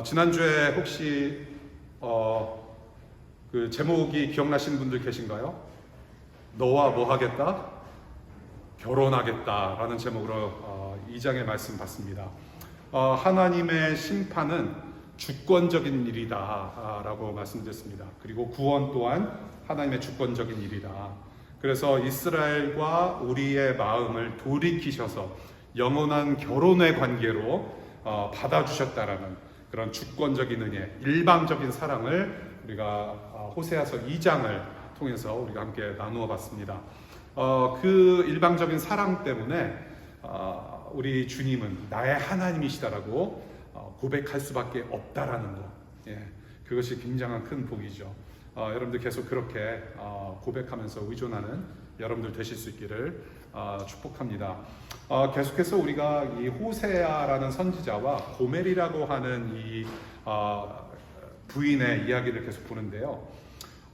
지난주에 혹시 그 제목이 기억나시는 분들 계신가요? 너와 뭐 하겠다? 결혼하겠다라는 제목으로 2장의 말씀 봤습니다. 하나님의 심판은 주권적인 일이다 라고 말씀드렸습니다. 그리고 구원 또한 하나님의 주권적인 일이다. 그래서 이스라엘과 우리의 마음을 돌이키셔서 영원한 결혼의 관계로 받아주셨다라는 그런 주권적인 은혜, 일방적인 사랑을 우리가 호세아서 2장을 통해서 우리가 함께 나누어 봤습니다. 그 일방적인 사랑 때문에 우리 주님은 나의 하나님이시다라고 고백할 수밖에 없다라는 것, 그것이 굉장한 큰 복이죠. 여러분들 계속 그렇게 고백하면서 의존하는 여러분들 되실 수 있기를 축복합니다. 계속해서 우리가 이 호세아라는 선지자와 고멜이라고 하는 이 부인의 이야기를 계속 보는데요.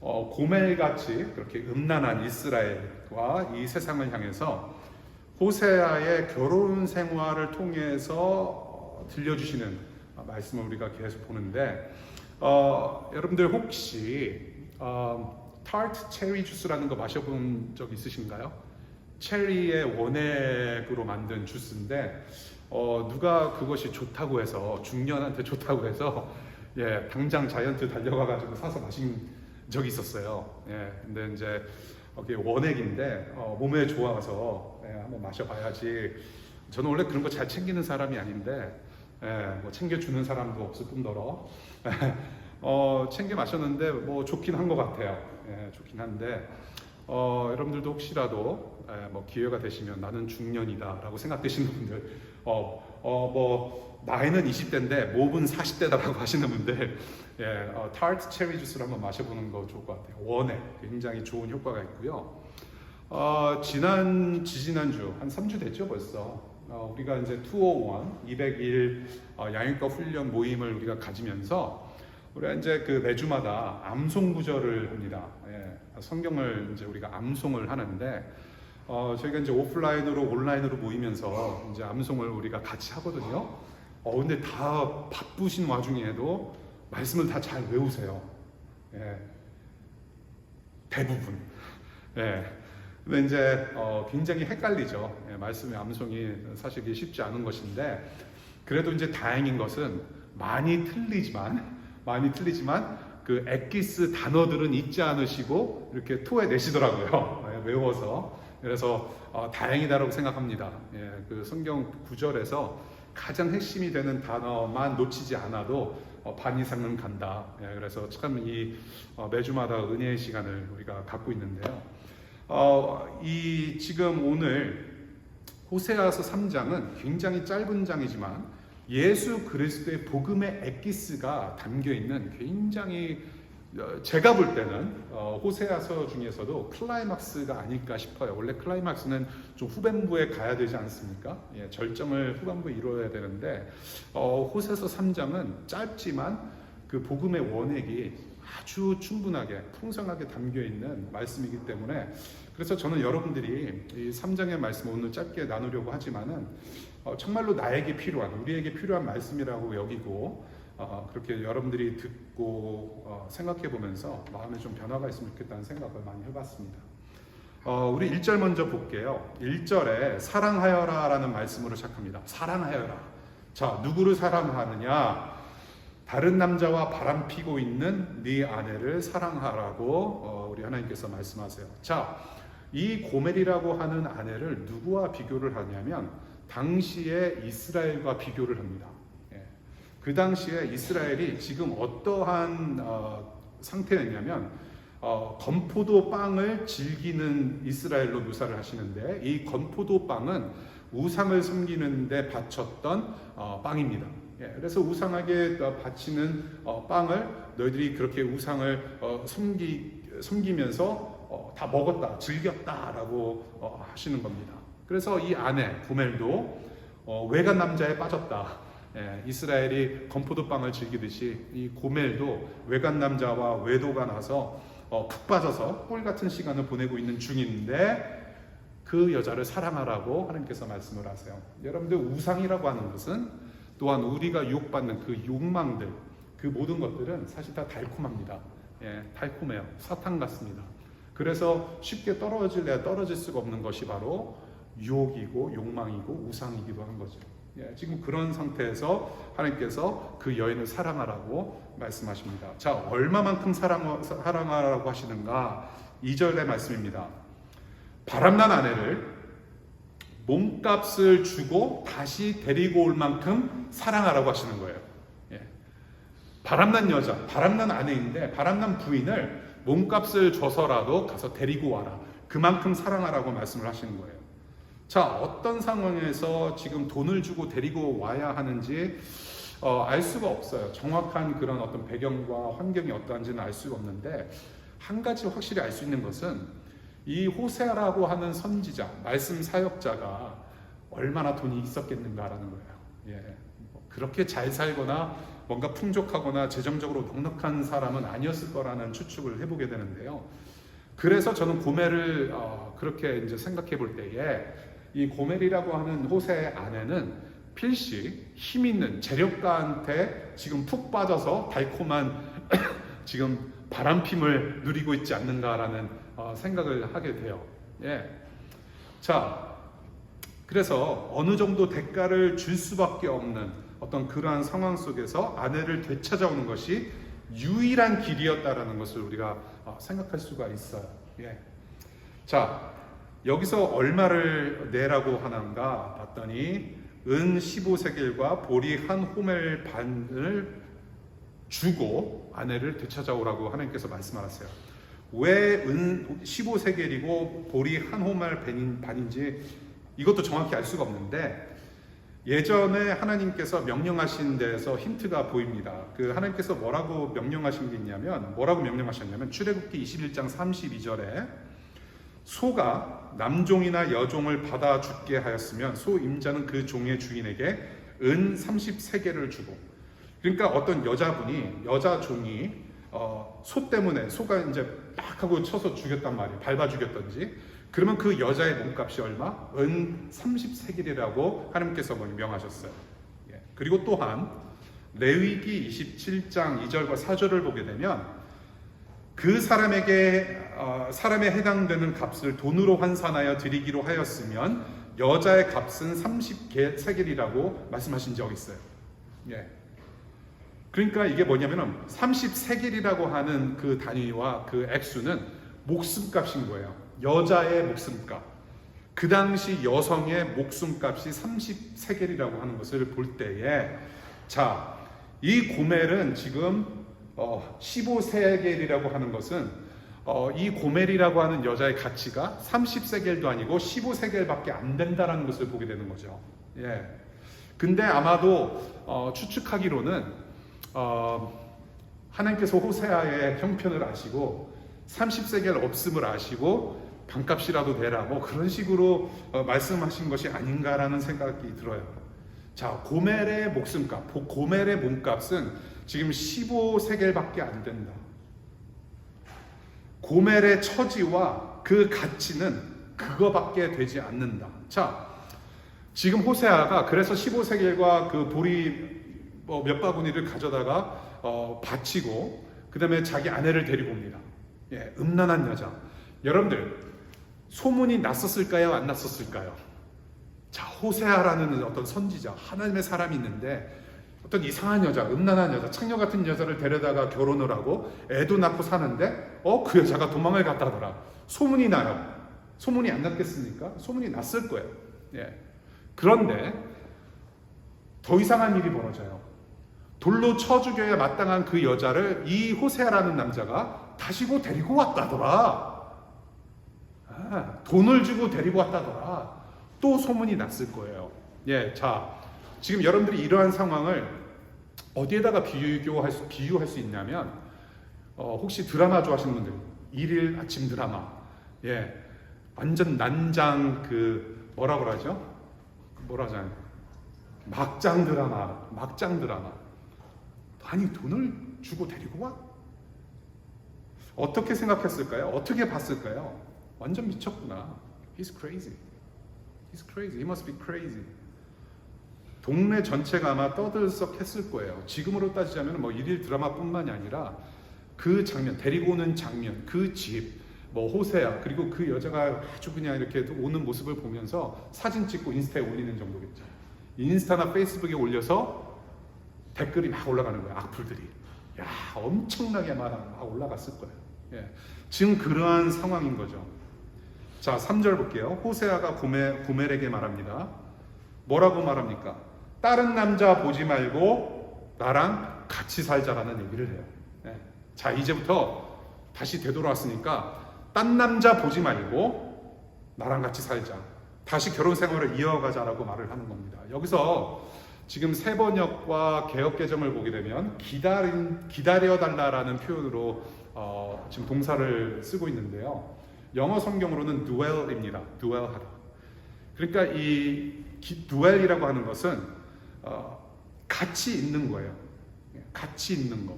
고멜같이 그렇게 음란한 이스라엘과 이 세상을 향해서 호세아의 결혼 생활을 통해서 들려주시는 말씀을 우리가 계속 보는데, 여러분들 혹시 타르트 체리 주스라는 거 마셔본 적 있으신가요? 체리의 원액으로 만든 주스인데 누가 그것이 좋다고 해서, 중년한테 좋다고 해서 당장 자이언트 달려가가지고 사서 마신 적이 있었어요. 근데 이제 원액인데 몸에 좋아서 한번 마셔봐야지. 저는 원래 그런 거 잘 챙기는 사람이 아닌데 뭐 챙겨주는 사람도 없을 뿐더러 챙겨 마셨는데 뭐 좋긴 한 것 같아요. 좋긴 한데 여러분들도 혹시라도 뭐 기회가 되시면 나는 중년이다라고 생각되시는 분들, 뭐 나이는 20대인데 몸은 40대다라고 하시는 분들, 타르트 체리 주스를 한번 마셔보는 거 좋을 것 같아요. 원액 굉장히 좋은 효과가 있고요. 지지난주 한 3주 됐죠 벌써. 우리가 이제 201 양육과 훈련 모임을 우리가 가지면서 우리가 이제 그 매주마다 암송 구절을 합니다. 성경을 이제 우리가 암송을 하는데 저희가 이제 오프라인으로 온라인으로 모이면서 이제 암송을 우리가 같이 하거든요. 근데 다 바쁘신 와중에도 말씀을 다 잘 외우세요. 대부분. 근데 이제 굉장히 헷갈리죠. 말씀의 암송이 사실 쉽지 않은 것인데, 그래도 이제 다행인 것은 많이 틀리지만 그 엑기스 단어들은 잊지 않으시고 이렇게 토해내시더라고요. 외워서. 그래서 다행이다라고 생각합니다. 그 성경 구절에서 가장 핵심이 되는 단어만 놓치지 않아도 반 이상은 간다. 그래서 참 이 매주마다 은혜의 시간을 우리가 갖고 있는데요. 지금 오늘 호세아서 3장은 굉장히 짧은 장이지만 예수 그리스도의 복음의 엑기스가 담겨 있는, 굉장히 제가 볼 때는 호세아서 중에서도 클라이막스가 아닐까 싶어요. 원래 클라이막스는 좀 후반부에 가야 되지 않습니까? 절정을 후반부에 이루어야 되는데 호세아서 3장은 짧지만 그 복음의 원액이 아주 충분하게 풍성하게 담겨 있는 말씀이기 때문에, 그래서 저는 여러분들이 이 3장의 말씀을 오늘 짧게 나누려고 하지만은 정말로 나에게 필요한, 우리에게 필요한 말씀이라고 여기고 그렇게 여러분들이 듣고 생각해 보면서 마음에 좀 변화가 있으면 좋겠다는 생각을 많이 해봤습니다. 우리 1절 먼저 볼게요. 1절에 사랑하여라 라는 말씀으로 시작합니다. 사랑하여라. 자, 누구를 사랑하느냐? 다른 남자와 바람피고 있는 네 아내를 사랑하라고 우리 하나님께서 말씀하세요. 자, 이 고멜이라고 하는 아내를 누구와 비교를 하냐면 당시의 이스라엘과 비교를 합니다. 그 당시에 이스라엘이 지금 어떠한 상태였냐면 건포도 빵을 즐기는 이스라엘로 묘사를 하시는데, 이 건포도 빵은 우상을 섬기는 데 바쳤던 빵입니다. 그래서 우상에게 바치는 빵을 너희들이 그렇게 우상을 섬기면서 다 먹었다, 즐겼다라고 하시는 겁니다. 그래서 이 아내 고멜도 외간 남자에 빠졌다. 이스라엘이 건포도빵을 즐기듯이 이 고멜도 외간 남자와 외도가 나서 푹 빠져서 꿀 같은 시간을 보내고 있는 중인데 그 여자를 사랑하라고 하나님께서 말씀을 하세요. 여러분들, 우상이라고 하는 것은 또한 우리가 유혹받는 그 욕망들, 그 모든 것들은 사실 다 달콤합니다. 예, 달콤해요. 사탕 같습니다. 그래서 쉽게 떨어질래야 떨어질 수가 없는 것이 바로 유혹이고 욕망이고 우상이기도 한 거죠. 예, 지금 그런 상태에서 하나님께서 그 여인을 사랑하라고 말씀하십니다. 자, 얼마만큼 사랑하라고 하시는가? 2절의 말씀입니다. 바람난 아내를 몸값을 주고 다시 데리고 올 만큼 사랑하라고 하시는 거예요. 예. 바람난 여자, 바람난 아내인데 바람난 부인을 몸값을 줘서라도 가서 데리고 와라. 그만큼 사랑하라고 말씀을 하시는 거예요. 자, 어떤 상황에서 지금 돈을 주고 데리고 와야 하는지 알 수가 없어요. 정확한 그런 어떤 배경과 환경이 어떠한지는 알 수가 없는데 한 가지 확실히 알 수 있는 것은 이 호세아라고 하는 선지자, 말씀 사역자가 얼마나 돈이 있었겠는가라는 거예요. 예. 그렇게 잘 살거나 뭔가 풍족하거나 재정적으로 넉넉한 사람은 아니었을 거라는 추측을 해보게 되는데요. 그래서 저는 고멜을 그렇게 이제 생각해 볼 때에 이 고멜이라고 하는 호세의 아내는 필시 힘 있는 재력가한테 지금 푹 빠져서 달콤한 지금 바람핌을 누리고 있지 않는가라는 생각을 하게 돼요. 예. 자, 그래서 어느 정도 대가를 줄 수밖에 없는 어떤 그러한 상황 속에서 아내를 되찾아오는 것이 유일한 길이었다라는 것을 우리가 생각할 수가 있어요. 예. 자, 여기서 얼마를 내라고 하는가 봤더니 은 15세겔과 보리 한 호멜 반을 주고 아내를 되찾아오라고 하나님께서 말씀하셨어요. 왜 은 15세겔이고 보리 한 호멜 반인지 이것도 정확히 알 수가 없는데 예전에 하나님께서 명령하신 데에서 힌트가 보입니다. 그 하나님께서 뭐라고 명령하셨냐면 출애굽기 21장 32절에 소가 남종이나 여종을 받아 죽게 하였으면 소 임자는 그 종의 주인에게 은 30세겔을 주고, 그러니까 어떤 여자 종이 소 때문에 소가 이제 막 하고 쳐서 죽였단 말이에요. 밟아 죽였던지. 그러면 그 여자의 몸값이 얼마? 은 30세겔이라고 하나님께서 명하셨어요. 예. 그리고 또한 레위기 27장 2절과 4절을 보게 되면 그 사람에게 사람에 해당되는 값을 돈으로 환산하여 드리기로 하였으면 여자의 값은 30세겔이라고 말씀하신 적이 있어요. 예. 그러니까 이게 뭐냐면은 30세겔이라고 하는 그 단위와 그 액수는 목숨값인 거예요. 여자의 목숨값. 그 당시 여성의 목숨값이 30세겔이라고 하는 것을 볼 때에, 자, 이 고멜은 지금 15세겔이라고 하는 것은 이 고멜이라고 하는 여자의 가치가 30세겔도 아니고 15세겔밖에 안 된다라는 것을 보게 되는 거죠. 예. 근데 아마도 추측하기로는 하나님께서 호세아의 형편을 아시고 30세겔 없음을 아시고 반값이라도 내라 뭐 그런 식으로 말씀하신 것이 아닌가라는 생각이 들어요. 자, 고멜의 목숨값, 고멜의 몸값은 지금 15세겔밖에 안 된다. 고멜의 처지와 그 가치는 그거밖에 되지 않는다. 자, 지금 호세아가 그래서 15세겔과 그 보리 몇 바구니를 가져다가 바치고 그 다음에 자기 아내를 데리고 옵니다. 예, 음란한 여자. 여러분들 소문이 났었을까요? 안 났었을까요? 자, 호세아라는 어떤 선지자, 하나님의 사람이 있는데 어떤 이상한 여자, 음란한 여자, 창녀 같은 여자를 데려다가 결혼을 하고 애도 낳고 사는데 그 여자가 도망을 갔다더라. 소문이 나요. 소문이 안 났겠습니까? 소문이 났을 거예요. 예. 그런데 더 이상한 일이 벌어져요. 돌로 쳐 죽여야 마땅한 그 여자를 이 호세아라는 남자가 다시고 데리고 왔다더라. 돈을 주고 데리고 왔다더라. 또 소문이 났을 거예요. 예, 자, 지금 여러분들이 이러한 상황을 어디에다가 비유할 수 있냐면 혹시 드라마 좋아하시는 분들, 일일 아침 드라마, 예, 완전 난장 그 뭐라고 하죠? 막장 드라마. 아니 돈을 주고 데리고 와? 어떻게 생각했을까요? 어떻게 봤을까요? 완전 미쳤구나. He's crazy. He must be crazy. 동네 전체가 아마 떠들썩했을 거예요. 지금으로 따지자면 뭐 일일 드라마뿐만이 아니라 그 장면, 데리고 오는 장면, 그 집, 뭐 호세아, 그리고 그 여자가 아주 그냥 이렇게 오는 모습을 보면서 사진 찍고 인스타에 올리는 정도겠죠. 인스타나 페이스북에 올려서 댓글이 막 올라가는 거예요. 악플들이. 야, 엄청나게 막 올라갔을 거예요. 예. 지금 그러한 상황인 거죠. 자, 3절 볼게요. 호세아가 고멜에게 말합니다. 뭐라고 말합니까? 다른 남자 보지 말고 나랑 같이 살자라는 얘기를 해요. 예. 자, 이제부터 다시 되돌아왔으니까 딴 남자 보지 말고 나랑 같이 살자. 다시 결혼 생활을 이어가자라고 말을 하는 겁니다. 여기서 지금 세번역과 개역개정을 보게 되면 기다려달라라는 표현으로 지금 동사를 쓰고 있는데요. 영어 성경으로는 dwell입니다. dwell하다. 그러니까 이 dwell이라고 하는 것은 같이 있는 거예요. 같이 있는 거.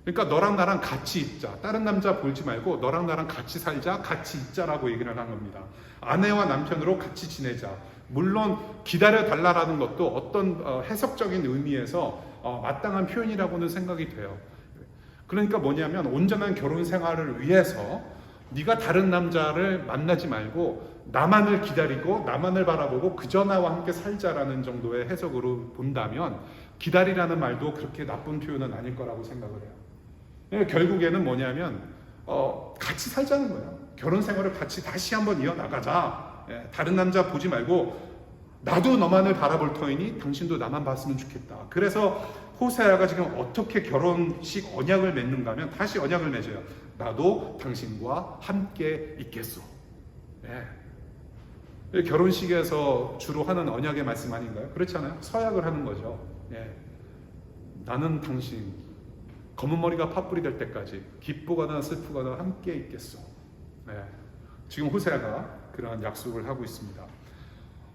그러니까 너랑 나랑 같이 있자. 다른 남자 보지 말고 너랑 나랑 같이 살자. 같이 있자라고 얘기를 하는 겁니다. 아내와 남편으로 같이 지내자. 물론 기다려달라라는 것도 어떤 해석적인 의미에서 마땅한 표현이라고는 생각이 돼요. 그러니까 뭐냐면 온전한 결혼 생활을 위해서 네가 다른 남자를 만나지 말고 나만을 기다리고 나만을 바라보고 그저 나와 함께 살자라는 정도의 해석으로 본다면 기다리라는 말도 그렇게 나쁜 표현은 아닐 거라고 생각을 해요. 결국에는 뭐냐면 같이 살자는 거예요. 결혼 생활을 같이 다시 한번 이어나가자. 다른 남자 보지 말고 나도 너만을 바라볼 터이니 당신도 나만 봤으면 좋겠다. 그래서 호세아가 지금 어떻게 결혼식 언약을 맺는가 하면 다시 언약을 맺어요. 나도 당신과 함께 있겠소. 결혼식에서 주로 하는 언약의 말씀 아닌가요? 그렇잖아요. 서약을 하는 거죠. 나는 당신 검은 머리가 팥불이 될 때까지 기쁘거나 슬프거나 함께 있겠소. 지금 호세아가 그러한 약속을 하고 있습니다.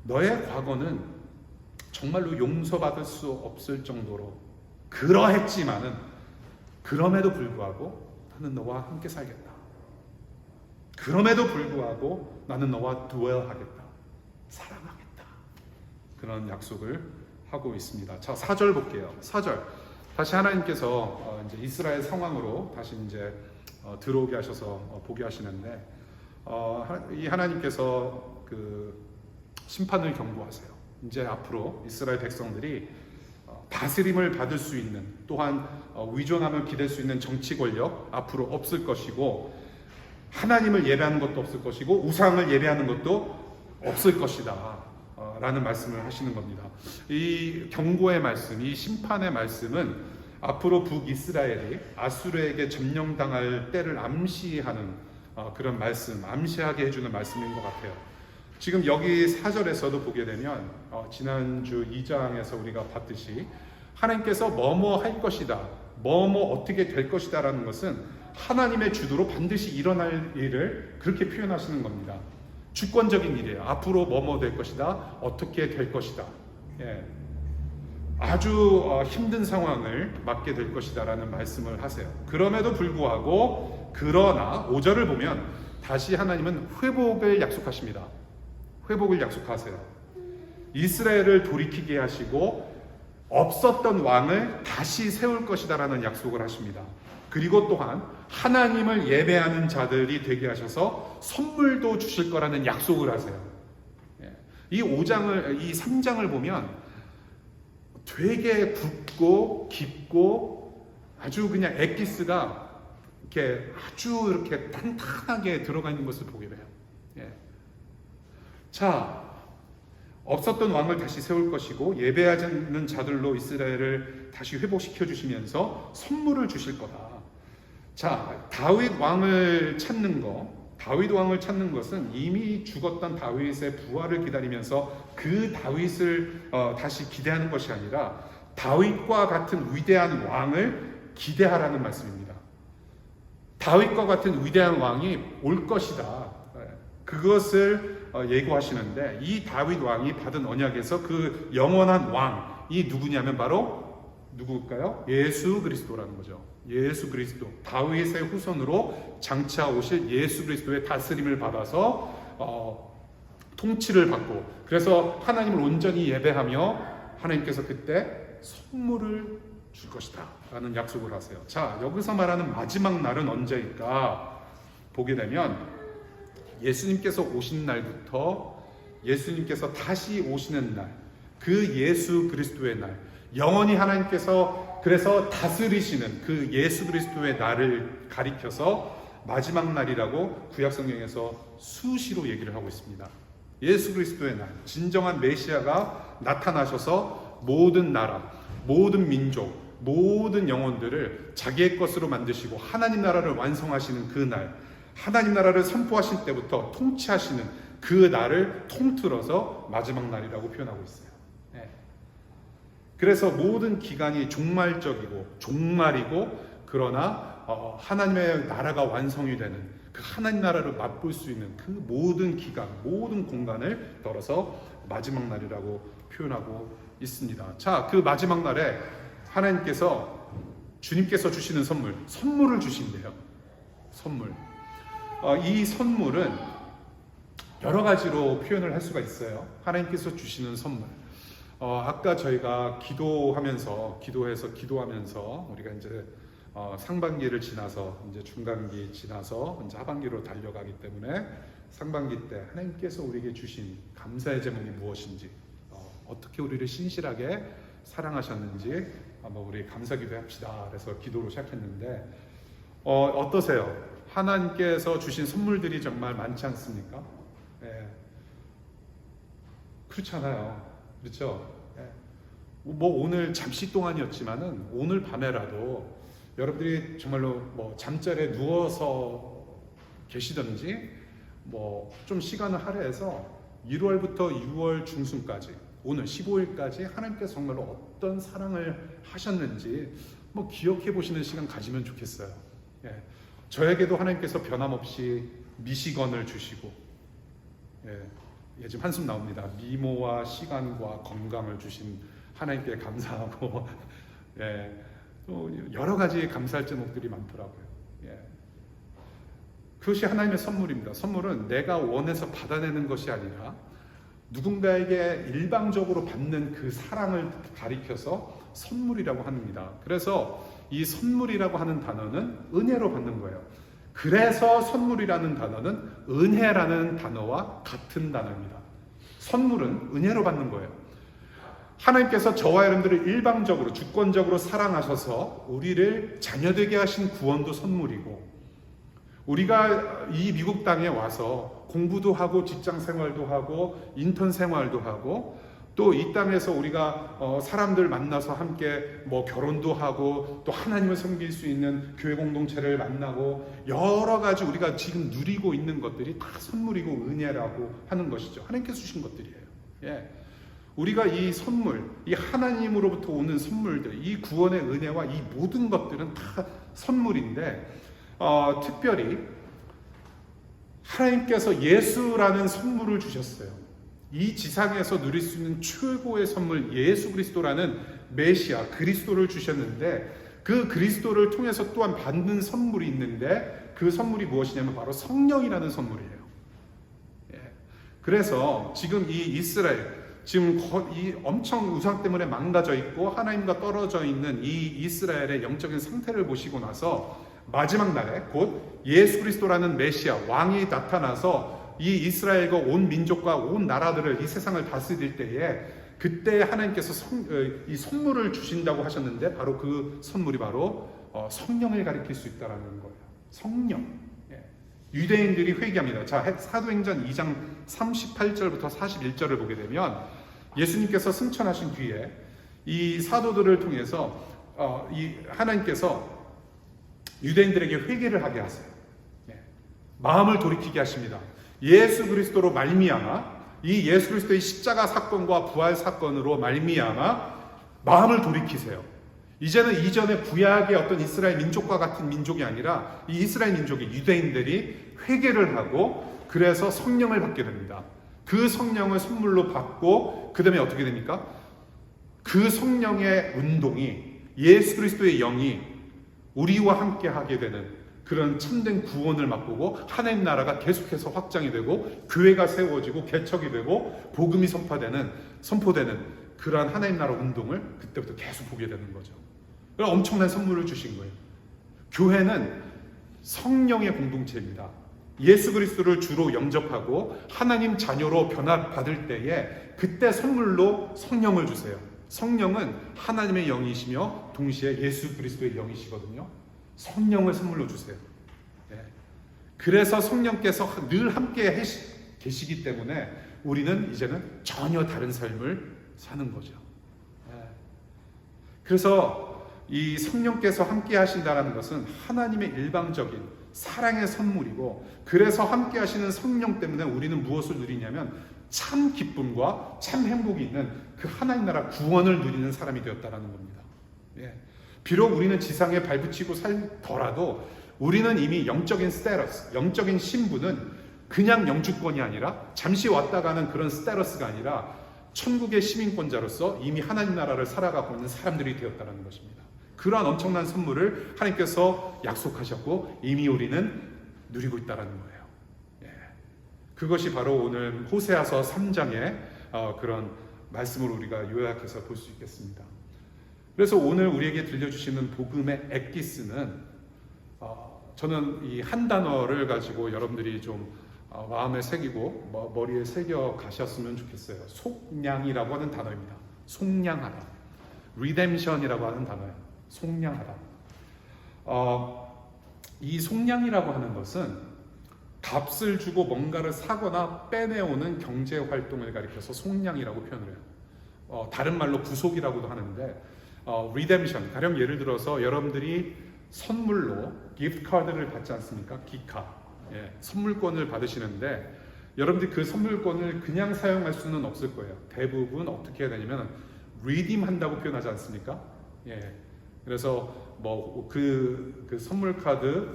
너의 과거는 정말로 용서받을 수 없을 정도로 그러했지만은 그럼에도 불구하고 나는 너와 함께 살겠다. 그럼에도 불구하고 나는 너와 dwell하겠다. 사랑하겠다. 그런 약속을 하고 있습니다. 자, 4절 볼게요. 4절. 다시 하나님께서 이제 이스라엘 상황으로 다시 이제 들어오게 하셔서 보게 하시는데 이 하나님께서 그 심판을 경고하세요. 이제 앞으로 이스라엘 백성들이 다스림을 받을 수 있는 또한 위존함을 기댈 수 있는 정치 권력 앞으로 없을 것이고 하나님을 예배하는 것도 없을 것이고 우상을 예배하는 것도 없을 것이다 라는 말씀을 하시는 겁니다. 이 경고의 말씀, 이 심판의 말씀은 앞으로 북이스라엘이 아수르에게 점령당할 때를 암시하는 그런 말씀, 암시하게 해주는 말씀인 것 같아요. 지금 여기 4절에서도 보게 되면 지난주 2장에서 우리가 봤듯이 하나님께서 뭐뭐 할 것이다, 뭐뭐 어떻게 될 것이다 라는 것은 하나님의 주도로 반드시 일어날 일을 그렇게 표현하시는 겁니다. 주권적인 일이에요. 앞으로 뭐뭐 될 것이다, 어떻게 될 것이다. 아주 힘든 상황을 맞게 될 것이다 라는 말씀을 하세요. 그럼에도 불구하고 그러나 5절을 보면 다시 하나님은 회복을 약속하십니다. 회복을 약속하세요. 이스라엘을 돌이키게 하시고 없었던 왕을 다시 세울 것이다 라는 약속을 하십니다. 그리고 또한 하나님을 예배하는 자들이 되게 하셔서 선물도 주실 거라는 약속을 하세요. 이 3장을 보면 되게 굵고 깊고 아주 그냥 엑기스가 이렇게 아주 이렇게 탄탄하게 들어가 있는 것을 보게 돼요. 자, 없었던 왕을 다시 세울 것이고 예배하지 않는 자들로 이스라엘을 다시 회복시켜 주시면서 선물을 주실 거다. 자, 다윗 왕을 찾는 것은 이미 죽었던 다윗의 부활을 기다리면서 그 다윗을 다시 기대하는 것이 아니라 다윗과 같은 위대한 왕을 기대하라는 말씀입니다. 다윗과 같은 위대한 왕이 올 것이다. 그것을 예고하시는데 이 다윗 왕이 받은 언약에서 그 영원한 왕이 누구냐면 바로 누구일까요? 예수 그리스도라는 거죠. 예수 그리스도, 다윗의 후손으로 장차 오실 예수 그리스도의 다스림을 받아서 통치를 받고, 그래서 하나님을 온전히 예배하며 하나님께서 그때 선물을 줄 것이다 라는 약속을 하세요. 자, 여기서 말하는 마지막 날은 언제일까 보게 되면 예수님께서 오신 날부터 예수님께서 다시 오시는 날, 그 예수 그리스도의 날, 영원히 하나님께서 그래서 다스리시는 그 예수 그리스도의 날을 가리켜서 마지막 날이라고 구약 성경에서 수시로 얘기를 하고 있습니다. 예수 그리스도의 날, 진정한 메시아가 나타나셔서 모든 나라, 모든 민족, 모든 영혼들을 자기의 것으로 만드시고 하나님 나라를 완성하시는 그 날, 하나님 나라를 선포하실 때부터 통치하시는 그 날을 통틀어서 마지막 날이라고 표현하고 있어요. 그래서 모든 기간이 종말적이고 종말이고 그러나 하나님의 나라가 완성이 되는 그 하나님 나라를 맛볼 수 있는 그 모든 기간, 모든 공간을 떨어서 마지막 날이라고 표현하고 있습니다. 자, 그 마지막 날에 하나님께서 주님께서 주시는 선물을 주신대요. 선물. 이 선물은 여러 가지로 표현을 할 수가 있어요. 하나님께서 주시는 선물. 아까 저희가 기도해서 우리가 이제 상반기를 지나서 이제 중간기 지나서 이제 하반기로 달려가기 때문에 상반기 때 하나님께서 우리에게 주신 감사의 제목이 무엇인지, 어떻게 우리를 신실하게 사랑하셨는지 한번 우리 감사기도 합시다. 그래서 기도로 시작했는데 어떠세요? 하나님께서 주신 선물들이 정말 많지 않습니까? 그렇잖아요. 그렇죠? 뭐 오늘 잠시 동안이었지만은 오늘 밤에라도 여러분들이 정말로 뭐 잠자리에 누워서 계시든지 뭐 좀 시간을 할애해서 1월부터 6월 중순까지 오늘 15일까지 하나님께서 정말로 어떤 사랑을 하셨는지 뭐 기억해 보시는 시간 가지면 좋겠어요. 저에게도 하나님께서 변함없이 미시건을 주시고, 지금 한숨 나옵니다. 미모와 시간과 건강을 주신 하나님께 감사하고, 또 여러 가지 감사할 제목들이 많더라고요. 그것이 하나님의 선물입니다. 선물은 내가 원해서 받아내는 것이 아니라 누군가에게 일방적으로 받는 그 사랑을 가리켜서 선물이라고 합니다. 그래서 이 선물이라고 하는 단어는 은혜로 받는 거예요. 그래서 선물이라는 단어는 은혜라는 단어와 같은 단어입니다. 선물은 은혜로 받는 거예요. 하나님께서 저와 여러분들을 일방적으로 주권적으로 사랑하셔서 우리를 자녀되게 하신 구원도 선물이고, 우리가 이 미국 땅에 와서 공부도 하고 직장 생활도 하고 인턴 생활도 하고 또 이 땅에서 우리가 사람들 만나서 함께 뭐 결혼도 하고 또 하나님을 섬길 수 있는 교회 공동체를 만나고 여러 가지 우리가 지금 누리고 있는 것들이 다 선물이고 은혜라고 하는 것이죠. 하나님께서 주신 것들이에요. 우리가 이 선물, 이 하나님으로부터 오는 선물들, 이 구원의 은혜와 이 모든 것들은 다 선물인데 특별히 하나님께서 예수라는 선물을 주셨어요. 이 지상에서 누릴 수 있는 최고의 선물 예수 그리스도라는 메시아 그리스도를 주셨는데, 그 그리스도를 통해서 또한 받는 선물이 있는데 그 선물이 무엇이냐면 바로 성령이라는 선물이에요. 그래서 지금 이 이스라엘, 지금 이 엄청 우상 때문에 망가져 있고 하나님과 떨어져 있는 이 이스라엘의 영적인 상태를 보시고 나서 마지막 날에 곧 예수 그리스도라는 메시아 왕이 나타나서 이 이스라엘과 온 민족과 온 나라들을, 이 세상을 다스릴 때에 그때 하나님께서 이 선물을 주신다고 하셨는데 바로 그 선물이 바로 성령을 가리킬 수 있다는 거예요. 성령. 유대인들이 회개합니다. 자, 사도행전 2장 38절부터 41절을 보게 되면 예수님께서 승천하신 뒤에 이 사도들을 통해서 이 하나님께서 유대인들에게 회개를 하게 하세요. 마음을 돌이키게 하십니다. 예수 그리스도로 말미암아, 이 예수 그리스도의 십자가 사건과 부활 사건으로 말미암아 마음을 돌이키세요. 이제는 이전에 구약의 어떤 이스라엘 민족과 같은 민족이 아니라 이 이스라엘 민족의 유대인들이 회개를 하고 그래서 성령을 받게 됩니다. 그 성령을 선물로 받고 그 다음에 어떻게 됩니까? 그 성령의 운동이, 예수 그리스도의 영이 우리와 함께 하게 되는 그런 참된 구원을 맛보고 하나님 나라가 계속해서 확장이 되고 교회가 세워지고 개척이 되고 복음이 선포되는 그러한 하나님 나라 운동을 그때부터 계속 보게 되는 거죠. 엄청난 선물을 주신 거예요. 교회는 성령의 공동체입니다. 예수 그리스도를 주로 영접하고 하나님 자녀로 변화받을 때에 그때 선물로 성령을 주세요. 성령은 하나님의 영이시며 동시에 예수 그리스도의 영이시거든요. 성령을 선물로 주세요. 그래서 성령께서 늘 함께 계시기 때문에 우리는 이제는 전혀 다른 삶을 사는 거죠. 그래서 이 성령께서 함께 하신다는 것은 하나님의 일방적인 사랑의 선물이고, 그래서 함께 하시는 성령 때문에 우리는 무엇을 누리냐면 참 기쁨과 참 행복이 있는 그 하나님 나라 구원을 누리는 사람이 되었다는 겁니다. 비록 우리는 지상에 발붙이고 살더라도 우리는 이미 영적인 스테러스, 영적인 신분은 그냥 영주권이 아니라 잠시 왔다 가는 그런 스테러스가 아니라 천국의 시민권자로서 이미 하나님 나라를 살아가고 있는 사람들이 되었다는 것입니다. 그러한 엄청난 선물을 하나님께서 약속하셨고 이미 우리는 누리고 있다는 거예요. 그것이 바로 오늘 호세아서 3장의 그런 말씀을 우리가 요약해서 볼 수 있겠습니다. 그래서 오늘 우리에게 들려주시는 복음의 엑기스는 저는 이 한 단어를 가지고 여러분들이 좀 마음에 새기고 머리에 새겨 가셨으면 좋겠어요. 속량이라고 하는 단어입니다. 속량하다. 리뎀션이라고 하는 단어예요. 속량하다. 이 속량이라고 하는 것은 값을 주고 뭔가를 사거나 빼내오는 경제 활동을 가리켜서 속량이라고 표현을 해요. 다른 말로 구속이라고도 하는데 리뎀션, 가령 예를 들어서 여러분들이 선물로 기프트 카드를 받지 않습니까? 기카. 선물권을 받으시는데 여러분들이 그 선물권을 그냥 사용할 수는 없을 거예요. 대부분 어떻게 해야 되냐면 리딤 한다고 표현하지 않습니까? 그래서 그 선물 카드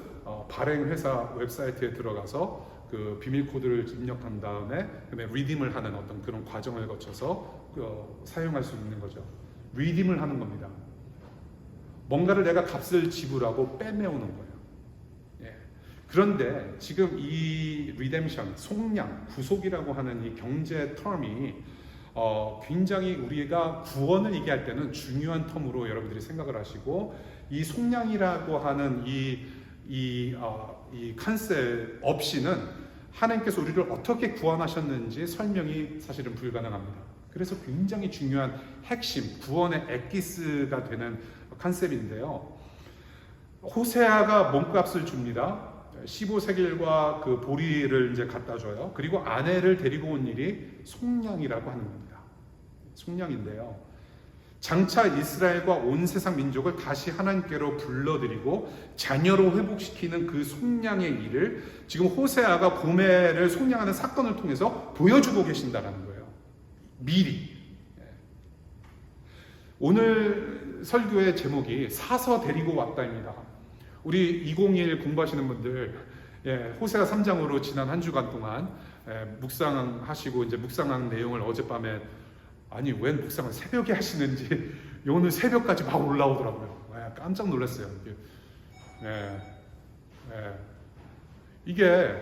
발행 회사 웹사이트에 들어가서 그 비밀 코드를 입력한 다음에 리딤을 하는 어떤 그런 과정을 거쳐서 사용할 수 있는 거죠. 리딤을 하는 겁니다. 뭔가를 내가 값을 지불하고 빼내오는 거예요. 그런데 지금 이 리뎀션, 속량, 구속이라고 하는 이 경제 텀이 굉장히 우리가 구원을 얘기할 때는 중요한 텀으로 여러분들이 생각을 하시고, 이 속량이라고 하는 이 컨셉 없이는 하나님께서 우리를 어떻게 구원하셨는지 설명이 사실은 불가능합니다. 그래서 굉장히 중요한 핵심, 구원의 엑기스가 되는 컨셉인데요. 호세아가 몸값을 줍니다. 15세겔과 그 보리를 이제 갖다 줘요. 그리고 아내를 데리고 온 일이 속량이라고 하는 겁니다. 속량인데요. 장차 이스라엘과 온 세상 민족을 다시 하나님께로 불러들이고 자녀로 회복시키는 그 속량의 일을 지금 호세아가 고멜을 속량하는 사건을 통해서 보여주고 계신다는 거예요. 미리. 오늘 설교의 제목이 사서 데리고 왔다입니다. 우리 2021 공부하시는 분들, 호세아 3장으로 지난 한 주간 동안 묵상하시고 이제 묵상한 내용을 어젯밤에, 아니 웬 묵상을 새벽에 하시는지 오늘 새벽까지 막 올라오더라고요. 깜짝 놀랐어요. 이게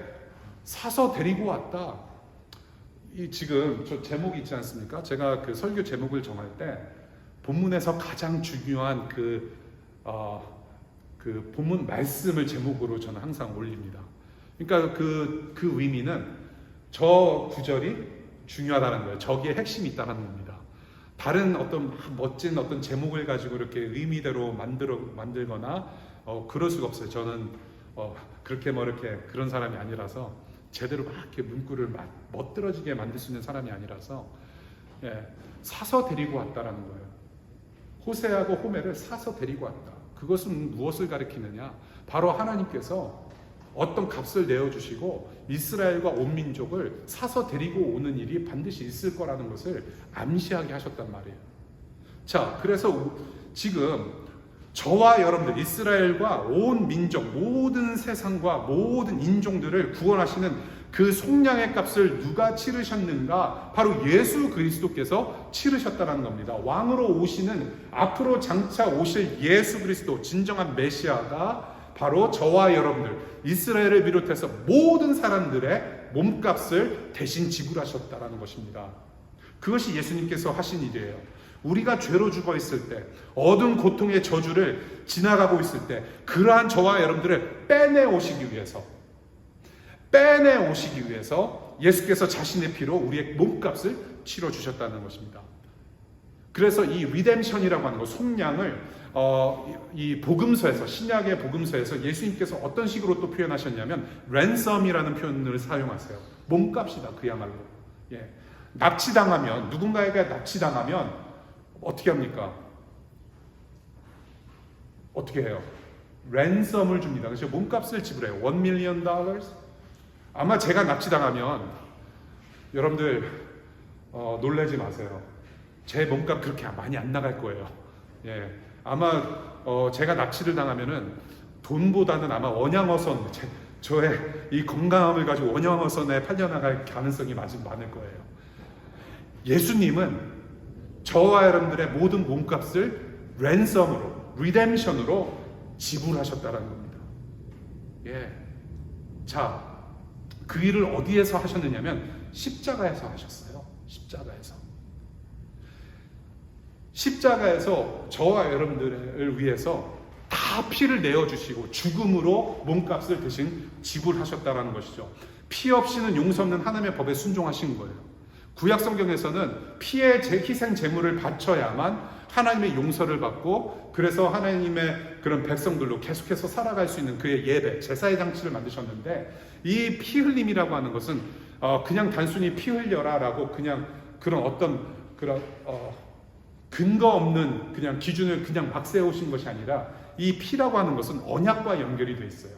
사서 데리고 왔다. 이 지금 저 제목이 있지 않습니까? 제가 그 설교 제목을 정할 때 본문에서 가장 중요한 그 본문 말씀을 제목으로 저는 항상 올립니다. 그러니까 그 의미는 저 구절이 중요하다는 거예요. 저기에 핵심이 있다는 겁니다. 다른 어떤 멋진 어떤 제목을 가지고 이렇게 의미대로 만들거나 그럴 수가 없어요. 저는 그렇게 이렇게 그런 사람이 아니라서, 제대로 막 이렇게 문구를 멋들어지게 만들 수 있는 사람이 아니라서 사서 데리고 왔다라는 거예요. 호세아하고 호멜을 사서 데리고 왔다. 그것은 무엇을 가리키느냐? 바로 하나님께서 어떤 값을 내어주시고 이스라엘과 온 민족을 사서 데리고 오는 일이 반드시 있을 거라는 것을 암시하게 하셨단 말이에요. 자, 그래서 지금 저와 여러분들, 이스라엘과 온 민족, 모든 세상과 모든 인종들을 구원하시는 그 속량의 값을 누가 치르셨는가? 바로 예수 그리스도께서 치르셨다는 겁니다. 왕으로 오시는, 앞으로 장차 오실 예수 그리스도, 진정한 메시아가 바로 저와 여러분들, 이스라엘을 비롯해서 모든 사람들의 몸값을 대신 지불하셨다는 것입니다. 그것이 예수님께서 하신 일이에요. 우리가 죄로 죽어 있을 때, 어두운 고통의 저주를 지나가고 있을 때, 그러한 저와 여러분들을 빼내 오시기 위해서 예수께서 자신의 피로 우리의 몸값을 치러 주셨다는 것입니다. 그래서 이 리뎀션이라고 하는 것, 속량을 이 복음서에서, 신약의 복음서에서 예수님께서 어떤 식으로 또 표현하셨냐면 랜섬이라는 표현을 사용하세요. 몸값이다, 그야말로. 예. 납치당하면, 누군가에게 납치당하면 어떻게 합니까? 어떻게 해요? 랜섬을 줍니다. 그래서 몸값을 지불해요. $1 million. 아마 제가 납치당하면 여러분들 놀라지 마세요. 제 몸값 그렇게 많이 안 나갈 거예요. 예. 아마 제가 납치를 당하면은 돈보다는 아마 원양어선, 저의 이 건강함을 가지고 원양어선에 팔려나갈 가능성이 많을 거예요. 예수님은 저와 여러분들의 모든 몸값을 랜섬으로, 리뎀션으로 지불하셨다는 겁니다. 예. 자, 그 일을 어디에서 하셨느냐면 십자가에서 하셨어요. 십자가에서 저와 여러분들을 위해서 다 피를 내어주시고 죽음으로 몸값을 대신 지불하셨다는 것이죠. 피 없이는 용서 없는 하나님의 법에 순종하신 거예요. 구약 성경에서는 피의 희생 제물을 바쳐야만 하나님의 용서를 받고, 그래서 하나님의 그런 백성들로 계속해서 살아갈 수 있는 그의 예배, 제사의 장치를 만드셨는데, 이 피 흘림이라고 하는 것은 그냥 단순히 피 흘려라라고 그냥 그런 어떤 그런 근거 없는 그냥 기준을 그냥 막 세우신 것이 아니라, 이 피라고 하는 것은 언약과 연결이 돼 있어요.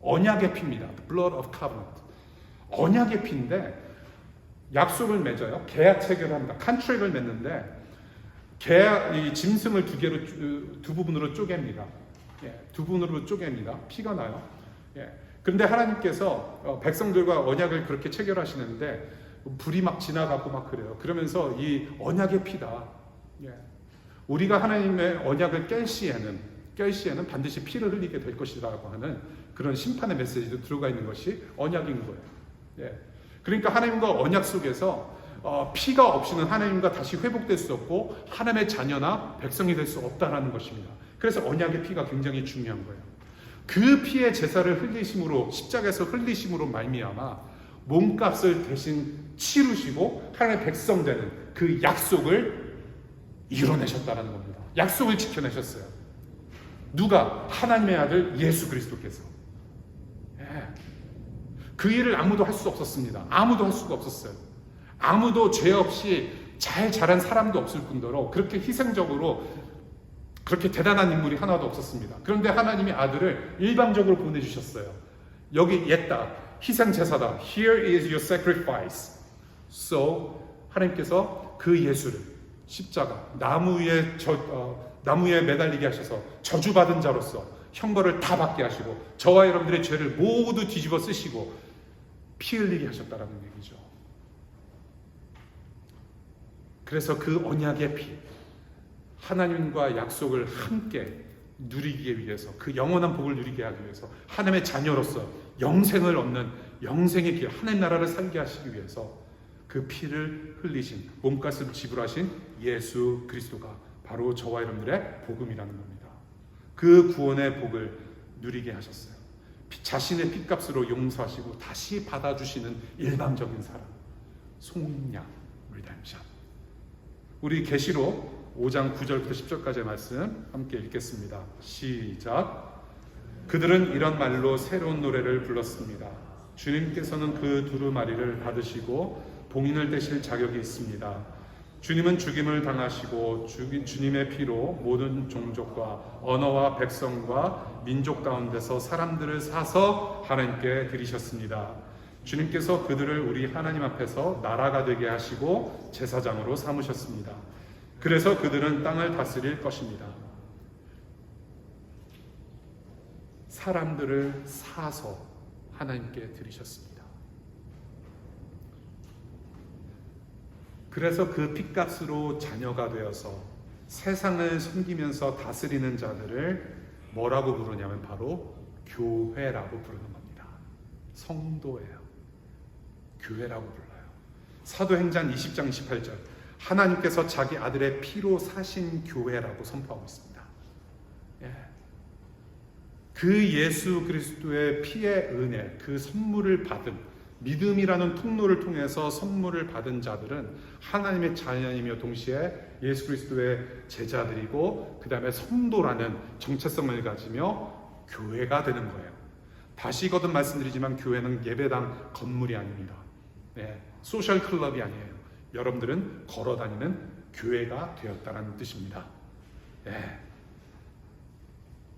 언약의 피입니다. The blood of covenant. 언약의 피인데 약속을 맺어요. 계약 체결을 합니다. 컨트랙을 맺는데 이 짐승을 두 부분으로 쪼갭니다. 예, 두 부분으로 쪼갭니다. 피가 나요. 예. 그런데 하나님께서 백성들과 언약을 그렇게 체결하시는데 불이 막 지나가고 막 그래요. 그러면서 이 언약의 피다. 예. 우리가 하나님의 언약을 깰 시에는 반드시 피를 흘리게 될 것이라고 하는 그런 심판의 메시지도 들어가 있는 것이 언약인 거예요. 예. 그러니까 하나님과 언약 속에서 피가 없이는 하나님과 다시 회복될 수 없고 하나님의 자녀나 백성이 될 수 없다라는 것입니다. 그래서 언약의 피가 굉장히 중요한 거예요. 그 피의 제사를 흘리심으로, 십자가에서 흘리심으로 말미암아 몸값을 대신 치르시고 하나님의 백성 되는 그 약속을 이뤄내셨다는 겁니다. 약속을 지켜내셨어요. 누가? 하나님의 아들 예수 그리스도께서. 예. 그 일을 아무도 할 수 없었습니다. 아무도 할 수가 없었어요. 아무도 죄 없이 잘 자란 사람도 없을 뿐더러 그렇게 희생적으로 그렇게 대단한 인물이 하나도 없었습니다. 그런데 하나님이 아들을 일방적으로 보내주셨어요. 여기 옛다. 희생제사다. Here is your sacrifice. So 하나님께서 그 예수를 십자가 나무에 매달리게 하셔서 저주받은 자로서 형벌을 다 받게 하시고 저와 여러분들의 죄를 모두 뒤집어 쓰시고 피 흘리게 하셨다라는 얘기죠. 그래서 그 언약의 피, 하나님과 약속을 함께 누리기 위해서, 그 영원한 복을 누리게 하기 위해서, 하나님의 자녀로서 영생을 얻는 영생의 길, 하나님 나라를 살게 하시기 위해서 그 피를 흘리신, 몸값을 지불하신 예수 그리스도가 바로 저와 여러분들의 복음이라는 겁니다. 그 구원의 복을 누리게 하셨어요. 자신의 피값으로 용서하시고 다시 받아주시는 일방적인 사랑, 속량, 리뎀션. 우리 계시록 5장 9절부터 10절까지의 말씀 함께 읽겠습니다. 시작. 그들은 이런 말로 새로운 노래를 불렀습니다. 주님께서는 그 두루마리를 받으시고 봉인을 떼실 자격이 있습니다. 주님은 죽임을 당하시고 주님의 피로 모든 종족과 언어와 백성과 민족 가운데서 사람들을 사서 하나님께 드리셨습니다. 주님께서 그들을 우리 하나님 앞에서 나라가 되게 하시고 제사장으로 삼으셨습니다. 그래서 그들은 땅을 다스릴 것입니다. 사람들을 사서 하나님께 드리셨습니다. 그래서 그 핏값으로 자녀가 되어서 세상을 섬기면서 다스리는 자들을 뭐라고 부르냐면 바로 교회라고 부르는 겁니다. 성도예요. 교회라고 불러요. 사도행전 20장 28절. 하나님께서 자기 아들의 피로 사신 교회라고 선포하고 있습니다. 예. 그 예수 그리스도의 피의 은혜, 그 선물을 받은 믿음이라는 통로를 통해서 선물을 받은 자들은 하나님의 자녀이며 동시에 예수 그리스도의 제자들이고 그 다음에 성도라는 정체성을 가지며 교회가 되는 거예요. 다시 거듭 말씀드리지만 교회는 예배당 건물이 아닙니다. 네, 소셜 클럽이 아니에요. 여러분들은 걸어다니는 교회가 되었다는 뜻입니다. 네.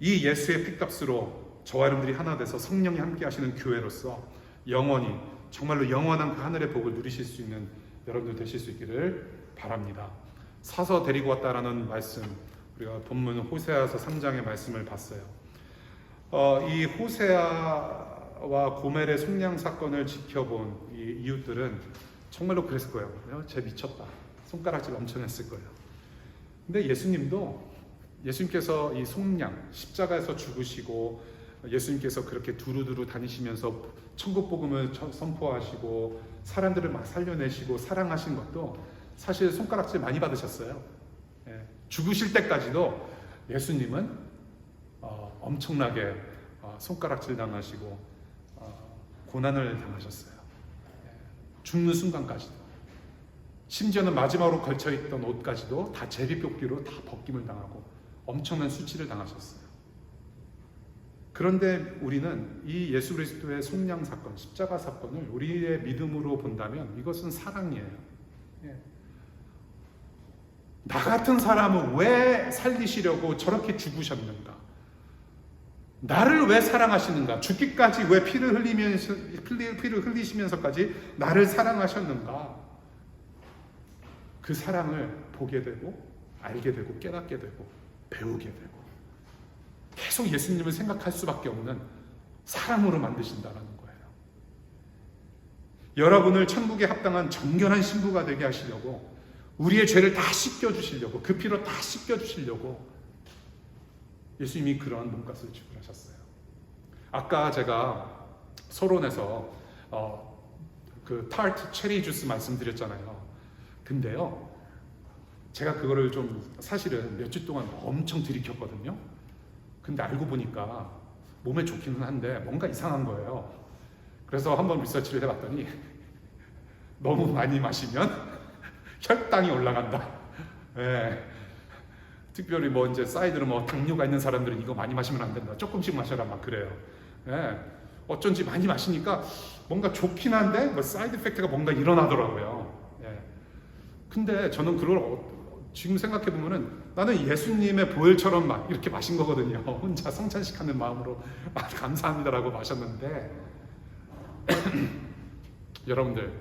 이 예수의 피값으로 저와 여러분들이 하나 돼서 성령이 함께 하시는 교회로서 영원히 정말로 영원한 그 하늘의 복을 누리실 수 있는 여러분들 되실 수 있기를 바랍니다. 사서 데리고 왔다라는 말씀, 우리가 본문 호세아서 3장의 말씀을 봤어요. 이 호세아와 고멜의 속량 사건을 지켜본 이 이웃들은 정말로 그랬을 거예요. 쟤 미쳤다. 손가락질 엄청 했을 거예요. 근데 예수님께서 이 속량, 십자가에서 죽으시고 예수님께서 그렇게 두루두루 다니시면서 천국 복음을 선포하시고 사람들을 막 살려내시고 사랑하신 것도 사실 손가락질 많이 받으셨어요. 예. 죽으실 때까지도 예수님은 엄청나게 손가락질 당하시고 고난을 당하셨어요. 예. 죽는 순간까지도. 심지어는 마지막으로 걸쳐있던 옷까지도 다 제비뽑기로 다 벗김을 당하고 엄청난 수치를 당하셨어요. 그런데 우리는 이 예수 그리스도의 속량 사건, 십자가 사건을 우리의 믿음으로 본다면 이것은 사랑이에요. 예. 나 같은 사람을 왜 살리시려고 저렇게 죽으셨는가? 나를 왜 사랑하시는가? 죽기까지 왜 피를 흘리시면서까지 나를 사랑하셨는가? 그 사랑을 보게 되고 알게 되고 깨닫게 되고 배우게 되고 계속 예수님을 생각할 수밖에 없는 사람으로 만드신다는 거예요. 여러분을 천국에 합당한 정결한 신부가 되게 하시려고 우리의 죄를 다 씻겨주시려고 그 피로 다 씻겨주시려고 예수님이 그러한 몸값을 지불하셨어요. 아까 제가 서론에서 그 타르트 체리 주스 말씀드렸잖아요. 근데요 제가 그거를 좀 사실은 몇 주 동안 엄청 들이켰거든요. 근데 알고 보니까 몸에 좋기는 한데 뭔가 이상한 거예요. 그래서 한번 리서치를 해봤더니 너무 많이 마시면 혈당이 올라간다. 예. 특별히 뭐 이제 사이드로 뭐 당뇨가 있는 사람들은 이거 많이 마시면 안 된다. 조금씩 마셔라 막 그래요. 예. 어쩐지 많이 마시니까 뭔가 좋긴 한데 뭐 사이드 이펙트가 뭔가 일어나더라고요. 예. 근데 저는 그걸 지금 생각해 보면은 나는 예수님의 보혈처럼 막 이렇게 마신 거거든요. 혼자 성찬식하는 마음으로 감사합니다라고 마셨는데 여러분들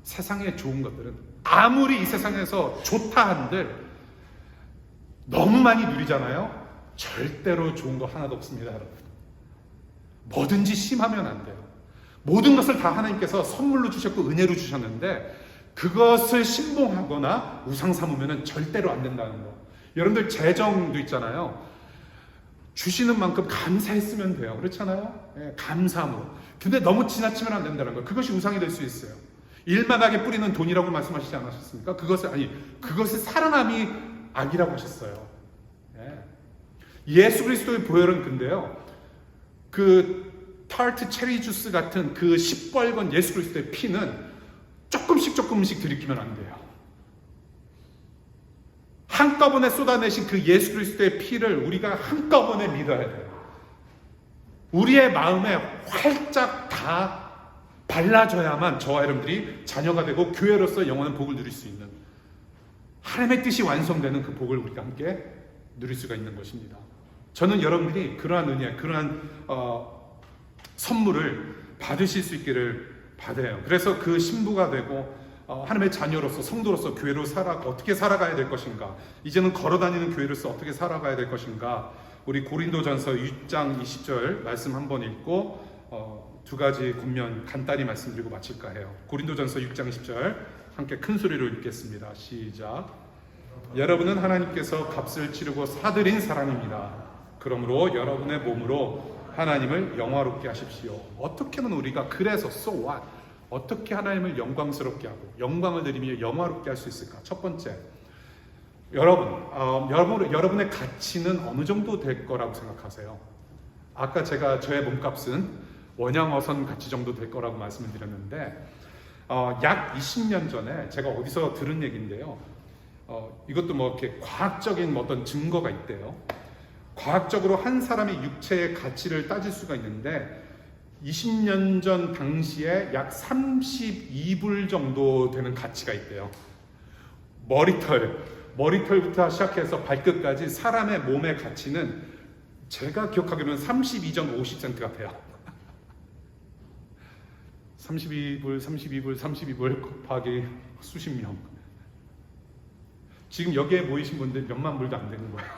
세상에 좋은 것들은 아무리 이 세상에서 좋다 한들 너무 많이 누리잖아요. 절대로 좋은 거 하나도 없습니다, 여러분. 뭐든지 심하면 안 돼요. 모든 것을 다 하나님께서 선물로 주셨고 은혜로 주셨는데 그것을 신봉하거나 우상 삼으면 절대로 안 된다는 거. 여러분들 재정도 있잖아요. 주시는 만큼 감사했으면 돼요. 그렇잖아요? 예, 감사함으로. 근데 너무 지나치면 안 된다는 거. 그것이 우상이 될 수 있어요. 일만하게 뿌리는 돈이라고 말씀하시지 않으셨습니까? 그것을 살아남이 악이라고 하셨어요. 예. 예수 그리스도의 보혈은 근데요, 그 타르트 체리 주스 같은 그 시뻘건 예수 그리스도의 피는 조금씩 들이키면 안 돼요. 한꺼번에 쏟아내신 그 예수 그리스도의 피를 우리가 한꺼번에 믿어야 돼요. 우리의 마음에 활짝 다 발라져야만 저와 여러분들이 자녀가 되고 교회로서 영원한 복을 누릴 수 있는, 하나님의 뜻이 완성되는 그 복을 우리가 함께 누릴 수가 있는 것입니다. 저는 여러분들이 그러한 은혜, 그러한 선물을 받으실 수 있기를 바라요. 그래서 그 신부가 되고 하나님의 자녀로서, 성도로서 교회로 어떻게 살아가야 될 것인가, 이제는 걸어다니는 교회로서 어떻게 살아가야 될 것인가, 우리 고린도전서 6장 20절 말씀 한번 읽고 두 가지 권면 간단히 말씀드리고 마칠까 해요. 고린도전서 6장 20절 함께 큰 소리로 읽겠습니다. 시작. 여러분은 하나님께서 값을 치르고 사들인 사람입니다. 그러므로 여러분의 몸으로 하나님을 영화롭게 하십시오. 어떻게 하면 우리가 그래서 so what? 어떻게 하나님을 영광스럽게 하고 영광을 드리며 영화롭게 할 수 있을까? 첫 번째, 여러분의 가치는 어느 정도 될 거라고 생각하세요? 아까 제가 저의 몸값은 원양어선 가치 정도 될 거라고 말씀을 드렸는데 약 20년 전에 제가 어디서 들은 얘기인데요. 이것도 뭐 이렇게 과학적인 어떤 증거가 있대요. 과학적으로 한 사람의 육체의 가치를 따질 수가 있는데 20년 전 당시에 약 32불 정도 되는 가치가 있대요. 머리털부터 시작해서 발끝까지 사람의 몸의 가치는 제가 기억하기로는 32.50센트 같아요. 32불 곱하기 수십 명. 지금 여기에 모이신 분들 몇만 불도 안 되는 거예요.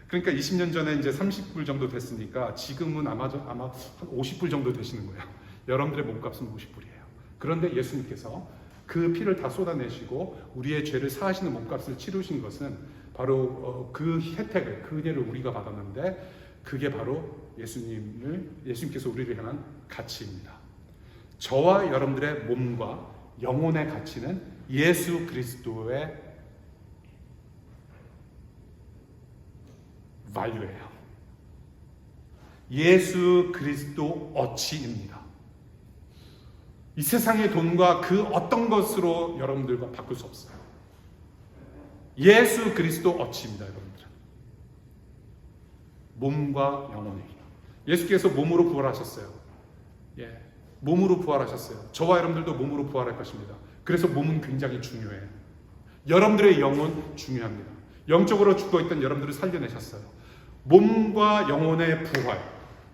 그러니까 20년 전에 이제 30불 정도 됐으니까 지금은 아마 한 50불 정도 되시는 거예요. 여러분들의 몸값은 50불이에요. 그런데 예수님께서 그 피를 다 쏟아내시고 우리의 죄를 사하시는 몸값을 치르신 것은 바로 그 혜택을, 그 은혜를 우리가 받았는데 그게 바로 예수님께서 우리를 향한 가치입니다. 저와 여러분들의 몸과 영혼의 가치는 예수 그리스도의 value예요. 예수 그리스도 어치입니다. 이 세상의 돈과 그 어떤 것으로 여러분들과 바꿀 수 없어요. 예수 그리스도 어치입니다, 여러분들. 몸과 영혼이. 예수께서 몸으로 부활하셨어요. 예, 몸으로 부활하셨어요. 저와 여러분들도 몸으로 부활할 것입니다. 그래서 몸은 굉장히 중요해요. 여러분들의 영혼 중요합니다. 영적으로 죽어있던 여러분들을 살려내셨어요. 몸과 영혼의 부활,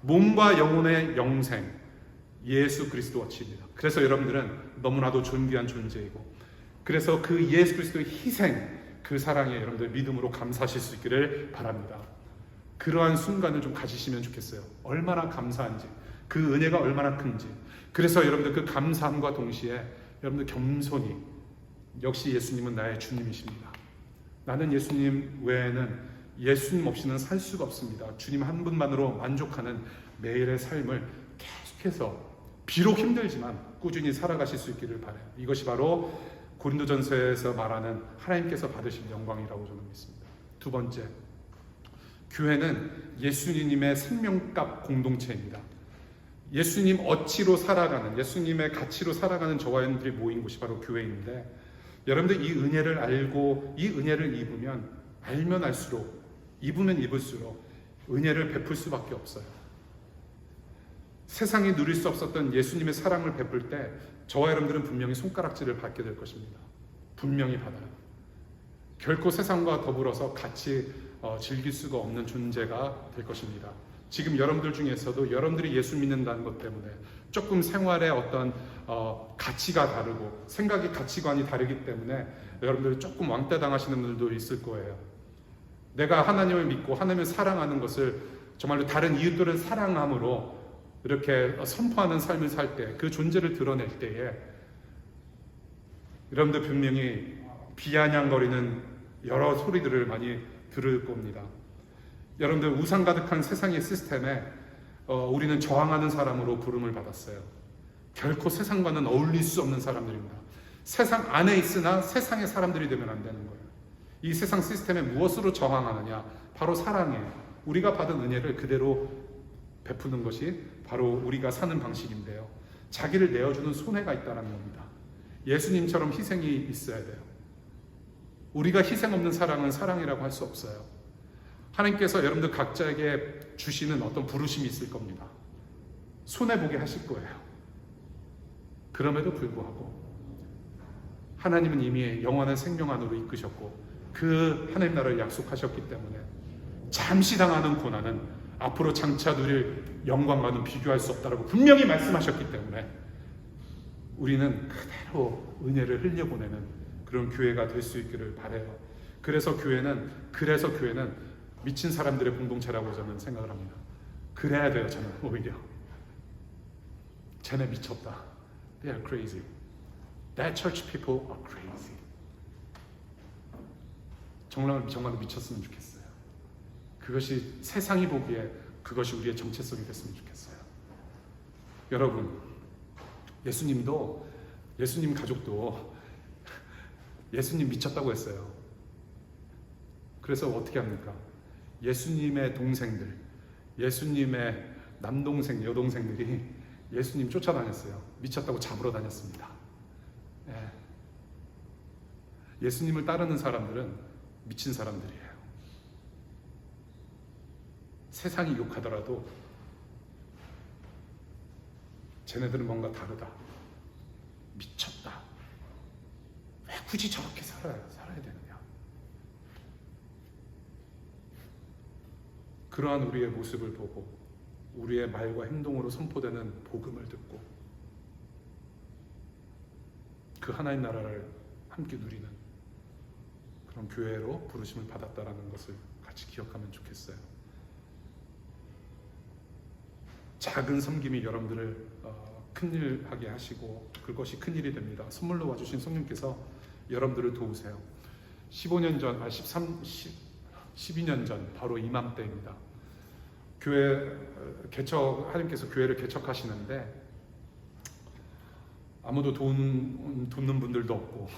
몸과 영혼의 영생, 예수 그리스도 어치입니다. 그래서 여러분들은 너무나도 존귀한 존재이고, 그래서 그 예수 그리스도의 희생, 그 사랑에 여러분들 믿음으로 감사하실 수 있기를 바랍니다. 그러한 순간을 좀 가지시면 좋겠어요. 얼마나 감사한지, 그 은혜가 얼마나 큰지. 그래서 여러분들 그 감사함과 동시에 여러분들 겸손히, 역시 예수님은 나의 주님이십니다. 나는 예수님 외에는, 예수님 없이는 살 수가 없습니다. 주님 한 분만으로 만족하는 매일의 삶을 계속해서 비록 힘들지만 꾸준히 살아가실 수 있기를 바라요. 이것이 바로 고린도전서에서 말하는 하나님께서 받으실 영광이라고 저는 믿습니다. 두 번째, 교회는 예수님의 생명값 공동체입니다. 예수님 어치로 살아가는, 예수님의 가치로 살아가는 저와 여러분들이 모인 곳이 바로 교회인데, 여러분들 이 은혜를 알고 이 은혜를 알면 알수록, 입으면 입을수록 은혜를 베풀 수밖에 없어요. 세상이 누릴 수 없었던 예수님의 사랑을 베풀 때 저와 여러분들은 분명히 손가락질을 받게 될 것입니다. 분명히 받아요. 결코 세상과 더불어서 같이 즐길 수가 없는 존재가 될 것입니다. 지금 여러분들 중에서도 여러분들이 예수 믿는다는 것 때문에 조금 생활의 어떤 가치가 다르고 생각의 가치관이 다르기 때문에 여러분들 조금 왕따 당하시는 분들도 있을 거예요. 내가 하나님을 믿고 하나님을 사랑하는 것을 정말로 다른 이웃들을 사랑함으로 이렇게 선포하는 삶을 살 때, 그 존재를 드러낼 때에 여러분들 분명히 비아냥거리는 여러 소리들을 많이 들을 겁니다. 여러분들 우상 가득한 세상의 시스템에 우리는 저항하는 사람으로 부름을 받았어요. 결코 세상과는 어울릴 수 없는 사람들입니다. 세상 안에 있으나 세상의 사람들이 되면 안 되는 거예요. 이 세상 시스템에 무엇으로 저항하느냐? 바로 사랑이에요. 우리가 받은 은혜를 그대로 베푸는 것이 바로 우리가 사는 방식인데요. 자기를 내어주는 손해가 있다는 겁니다. 예수님처럼 희생이 있어야 돼요. 우리가 희생 없는 사랑은 사랑이라고 할 수 없어요. 하나님께서 여러분들 각자에게 주시는 어떤 부르심이 있을 겁니다. 손해보게 하실 거예요. 그럼에도 불구하고 하나님은 이미 영원한 생명 안으로 이끄셨고 그 하나님 나라를 약속하셨기 때문에 잠시 당하는 고난은 앞으로 장차 누릴 영광과는 비교할 수 없다고 분명히 말씀하셨기 때문에 우리는 그대로 은혜를 흘려보내는 그런 교회가 될 수 있기를 바라요. 그래서 교회는 미친 사람들의 공동체라고 저는 생각을 합니다. 그래야 돼요. 저는 오히려 쟤네 미쳤다. They are crazy. That church people are crazy. 정말로 미쳤으면 좋겠어요. 그것이 세상이 보기에 그것이 우리의 정체성이 됐으면 좋겠어요. 여러분, 예수님 가족도 예수님 미쳤다고 했어요. 그래서 어떻게 합니까? 예수님의 동생들, 예수님의 남동생, 여동생들이 예수님 쫓아다녔어요. 미쳤다고 잡으러 다녔습니다. 예. 예수님을 따르는 사람들은 미친 사람들이에요. 세상이 욕하더라도 쟤네들은 뭔가 다르다. 미쳤다. 왜 굳이 저렇게 살아야 되느냐. 그러한 우리의 모습을 보고 우리의 말과 행동으로 선포되는 복음을 듣고 그 하나님 나라를 함께 누리는 그런 교회로 부르심을 받았다라는 것을 같이 기억하면 좋겠어요. 작은 섬김이 여러분들을 큰일 하게 하시고 그것이 큰일이 됩니다. 선물로 와주신 성령께서 여러분들을 도우세요. 12년 전 바로 이맘때입니다. 교회 하나님께서 교회를 개척하시는데 아무도 돕는 분들도 없고,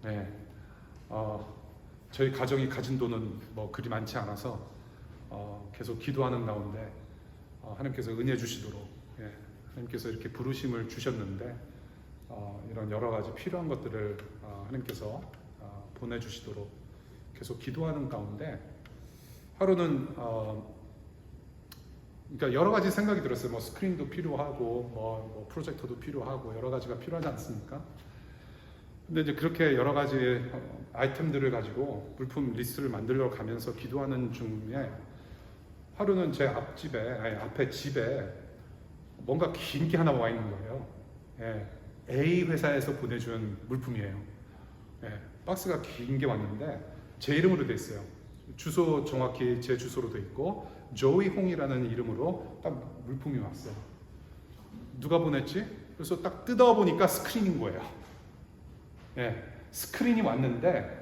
네. 저희 가정이 가진 돈은 뭐 그리 많지 않아서 계속 기도하는 가운데 하나님께서 은혜 주시도록, 예, 하나님께서 이렇게 부르심을 주셨는데 이런 여러 가지 필요한 것들을 하나님께서 보내주시도록 계속 기도하는 가운데 하루는 그러니까 여러 가지 생각이 들었어요. 뭐 스크린도 필요하고 뭐 프로젝터도 필요하고 여러 가지가 필요하지 않습니까? 근데 이제 그렇게 여러 가지 아이템들을 가지고 물품 리스트를 만들러 가면서 기도하는 중에 하루는 제 앞에 집에 뭔가 긴 게 하나 와 있는 거예요. 예, A 회사에서 보내준 물품이에요. 예, 박스가 긴 게 왔는데 제 이름으로 돼 있어요. 주소 정확히 제 주소로 돼 있고 조이 홍이라는 이름으로 딱 물품이 왔어요. 누가 보냈지? 그래서 딱 뜯어보니까 스크린인 거예요. 예, 스크린이 왔는데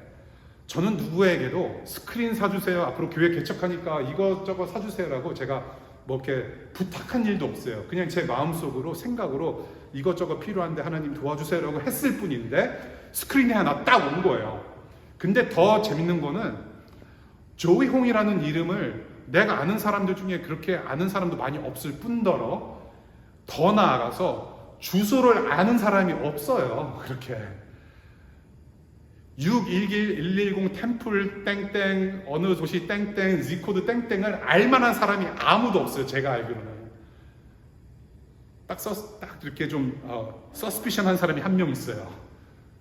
저는 누구에게도 스크린 사주세요, 앞으로 교회 개척하니까 이것저것 사주세요라고 제가 뭐 이렇게 부탁한 일도 없어요. 그냥 제 마음속으로 생각으로 이것저것 필요한데 하나님 도와주세요라고 했을 뿐인데 스크린이 하나 딱 온 거예요. 근데 더 재밌는 거는 조이 홍이라는 이름을 내가 아는 사람들 중에 그렇게 아는 사람도 많이 없을 뿐더러 더 나아가서 주소를 아는 사람이 없어요. 그렇게 611-110 템플 땡땡 어느 도시 땡땡 지코드 땡땡을 알만한 사람이 아무도 없어요. 제가 알기로는 딱 이렇게 좀 서스피션한 사람이 한 명 있어요.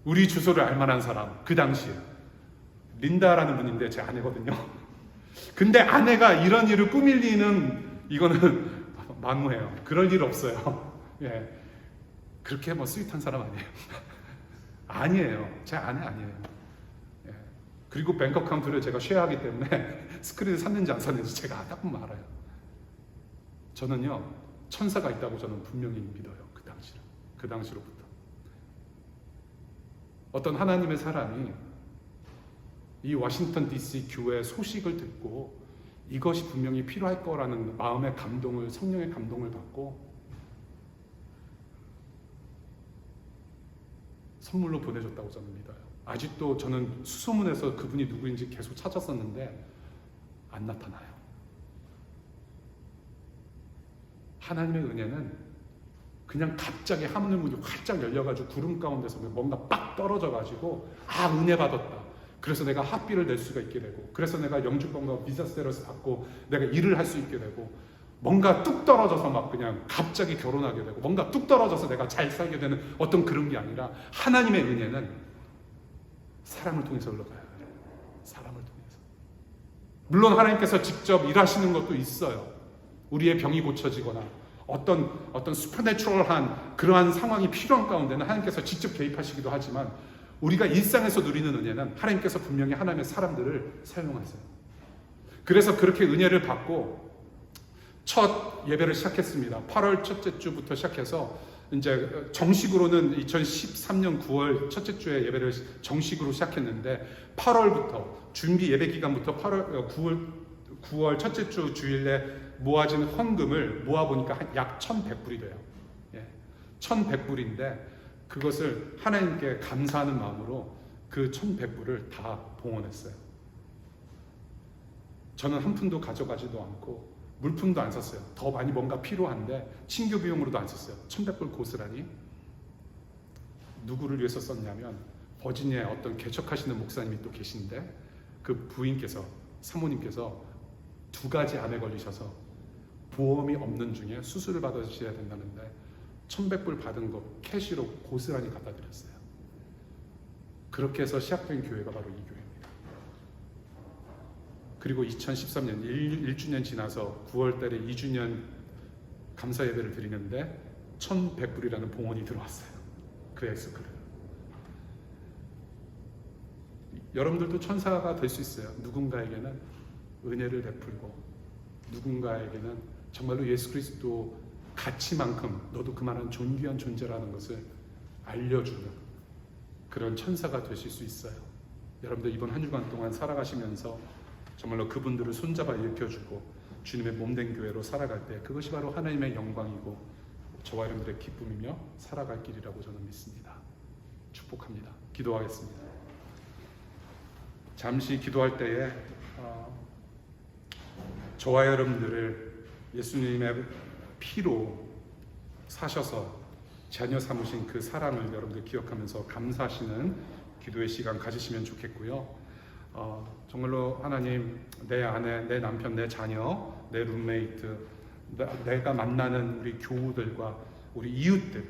우리 주소를 알만한 사람. 그 당시에 린다라는 분인데 제 아내거든요. 근데 아내가 이런 일을 꾸밀 리는 이거는 만무해요. 그럴 일 없어요. 예, 그렇게 뭐 스윗한 사람 아니에요. 아니에요. 제 아내 아니에요. 예. 그리고 뱅크 어카운트를 제가 쉐어하기 때문에 스크린을 샀는지 안 샀는지 제가 딱 보면 알아요. 저는요 천사가 있다고 저는 분명히 믿어요. 그 당시로부터 어떤 하나님의 사람이 이 워싱턴 DC 교회 소식을 듣고 이것이 분명히 필요할 거라는 마음의 감동을, 성령의 감동을 받고 선물로 보내줬다고 저는 믿어요. 아직도 저는 수소문에서 그분이 누구인지 계속 찾았었는데 안 나타나요. 하나님의 은혜는 그냥 갑자기 하늘문이 활짝 열려가지고 구름 가운데서 뭔가 빡 떨어져가지고 은혜 받았다. 그래서 내가 학비를 낼 수가 있게 되고, 그래서 내가 영주권과 비자 스테러스 받고 내가 일을 할 수 있게 되고, 뭔가 뚝 떨어져서 막 그냥 갑자기 결혼하게 되고, 뭔가 뚝 떨어져서 내가 잘 살게 되는 어떤 그런 게 아니라 하나님의 은혜는 사람을 통해서 흘러가요. 사람을 통해서. 물론 하나님께서 직접 일하시는 것도 있어요. 우리의 병이 고쳐지거나 어떤 슈퍼내추럴한 그러한 상황이 필요한 가운데는 하나님께서 직접 개입하시기도 하지만 우리가 일상에서 누리는 은혜는 하나님께서 분명히 하나님의 사람들을 사용하세요. 그래서 그렇게 은혜를 받고 첫 예배를 시작했습니다. 8월 첫째 주부터 시작해서 이제 정식으로는 2013년 9월 첫째 주에 예배를 정식으로 시작했는데 8월부터 준비 예배 기간부터 9월 첫째 주 주일에 모아진 헌금을 모아보니까 약 1,100불이 돼요. 1,100불인데 그것을 하나님께 감사하는 마음으로 그 1,100불을 다 봉헌했어요. 저는 한 푼도 가져가지도 않고 물품도 안 샀어요. 더 많이 뭔가 필요한데 친교 비용으로도 안 썼어요. 1,100불 고스란히. 누구를 위해서 썼냐면 버지니아에 어떤 개척하시는 목사님이 또 계신데 그 부인께서, 사모님께서 2가지 암에 걸리셔서 보험이 없는 중에 수술을 받으셔야 된다는데 1,100불 받은 거 캐시로 고스란히 갖다 드렸어요. 그렇게 해서 시작된 교회가 바로 이 교회입니다. 그리고 2013년 1주년 지나서 9월 달에 2주년 감사 예배를 드리는데 1,100불이라는 봉헌이 들어왔어요. 그 액수를. 여러분들도 천사가 될 수 있어요. 누군가에게는 은혜를 베풀고 누군가에게는 정말로 예수 그리스도 가치만큼 너도 그만한 존귀한 존재라는 것을 알려주는 그런 천사가 되실 수 있어요. 여러분들 이번 한 주간 동안 살아가시면서 정말로 그분들을 손잡아 일으켜주고 주님의 몸된 교회로 살아갈 때 그것이 바로 하나님의 영광이고 저와 여러분들의 기쁨이며 살아갈 길이라고 저는 믿습니다. 축복합니다. 기도하겠습니다. 잠시 기도할 때에 저와 여러분들을 예수님의 피로 사셔서 자녀 삼으신 그 사랑을 여러분들 기억하면서 감사하시는 기도의 시간 가지시면 좋겠고요. 정말로 하나님, 내 아내, 내 남편, 내 자녀, 내 룸메이트, 내가 만나는 우리 교우들과 우리 이웃들